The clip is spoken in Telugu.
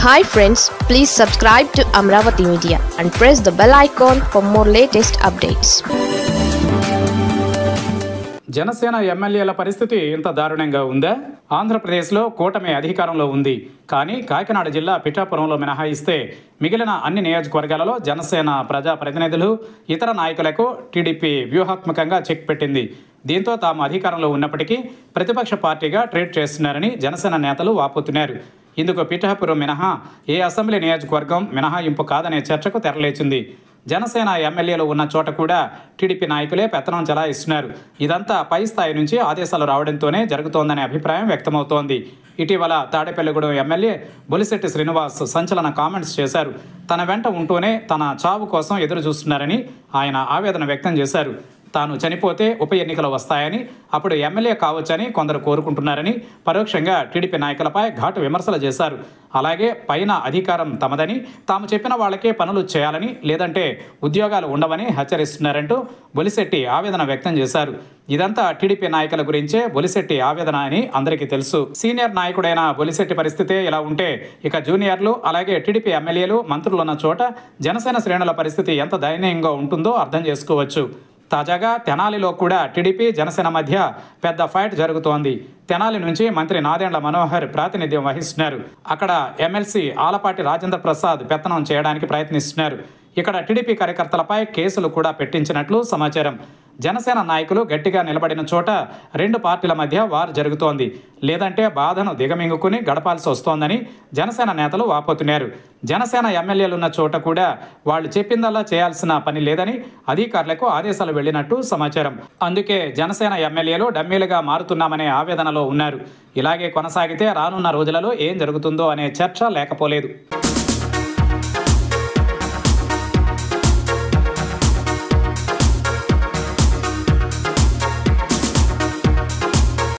Hi friends, please subscribe to Amravati Media and press the bell icon for more latest updates. Janasena ఎమ్మెల్యేల పరిస్థితి ఇంత దారుణంగా ఉందా? ఆంధ్రప్రదేశ్లో కూటమి అధికారంలో ఉంది. కానీ కాకినాడ జిల్లా పిఠాపురంలో మినహాయిస్తే మిగిలిన అన్ని నియోజకవర్గాలలో జనసేన ప్రజా ప్రతినిధులు, ఇతర నాయకులకు టీడీపీ వ్యూహాత్మకంగా చెక్ పెట్టింది. దీంతో తాము అధికారంలో ఉన్నప్పటికీ ప్రతిపక్ష పార్టీగా ట్రీట్ చేస్తున్నారని జనసేన నేతలు వాపోతున్నారు. ఇందుకు పిఠాపురం మినహా ఏ అసెంబ్లీ నియోజకవర్గం మినహాయింపు కాదనే చర్చకు తెరలేచింది. జనసేన ఎమ్మెల్యేలు ఉన్న చోట కూడా టీడీపీ నాయకులే పెత్తనం చెలాయిస్తున్నారు. ఇదంతా పై స్థాయి నుంచి ఆదేశాలు రావడంతోనే జరుగుతోందనే అభిప్రాయం వ్యక్తమవుతోంది. ఇటీవల తాడేపల్లిగూడెం ఎమ్మెల్యే బొలిశెట్టి శ్రీనివాస్ సంచలన కామెంట్స్ చేశారు. తన వెంట ఉంటూనే తన చావు కోసం ఎదురు చూస్తున్నారని ఆయన ఆవేదన వ్యక్తం చేశారు. తాను చనిపోతే ఉప ఎన్నికలు వస్తాయని, అప్పుడు ఎమ్మెల్యే కావచ్చని కొందరు కోరుకుంటున్నారని పరోక్షంగా టీడీపీ నాయకులపై ఘాటు విమర్శలు చేశారు. అలాగే పైన అధికారం తమదని, తాము చెప్పిన వాళ్ళకే పనులు చేయాలని, లేదంటే ఉద్యోగాలు ఉండవని హెచ్చరిస్తున్నారంటూ బొలిశెట్టి ఆవేదన వ్యక్తం చేశారు. ఇదంతా టీడీపీ నాయకుల గురించే బొలిశెట్టి ఆవేదన అని అందరికీ తెలుసు. సీనియర్ నాయకుడైన బొలిశెట్టి పరిస్థితే ఇలా ఉంటే ఇక జూనియర్లు, అలాగే టీడీపీ ఎమ్మెల్యేలు, మంత్రులున్న చోట జనసేన శ్రేణుల పరిస్థితి ఎంత దయనీయంగా ఉంటుందో అర్థం చేసుకోవచ్చు. తాజాగా తెనాలిలో కూడా టీడీపీ జనసేన మధ్య పెద్ద ఫైట్ జరుగుతోంది. తెనాలి నుంచి మంత్రి నాదెండ్ల మనోహర్ ప్రాతినిధ్యం వహిస్తున్నారు. అక్కడ ఎమ్మెల్సీ ఆలపాటి రాజేంద్ర ప్రసాద్ పెత్తనం చేయడానికి ప్రయత్నిస్తున్నారు. ఇక్కడ టీడీపీ కార్యకర్తలపై కేసులు కూడా పెట్టించినట్లు సమాచారం. జనసేన నాయకులు గట్టిగా నిలబడిన చోట రెండు పార్టీల మధ్య వార్ జరుగుతోంది. లేదంటే బాధను దిగమింగుకుని గడపాల్సి వస్తోందని జనసేన నేతలు వాపోతున్నారు. జనసేన ఎమ్మెల్యేలున్న చోట కూడా వాళ్ళు చెప్పిందల్లా చేయాల్సిన పని లేదని అధికారులకు ఆదేశాలు వెళ్లినట్టు సమాచారం. అందుకే జనసేన ఎమ్మెల్యేలు డమ్మీలుగా మారుతున్నామనే ఆవేదనలో ఉన్నారు. ఇలాగే కొనసాగితే రానున్న రోజులలో ఏం జరుగుతుందో అనే చర్చ లేకపోలేదు.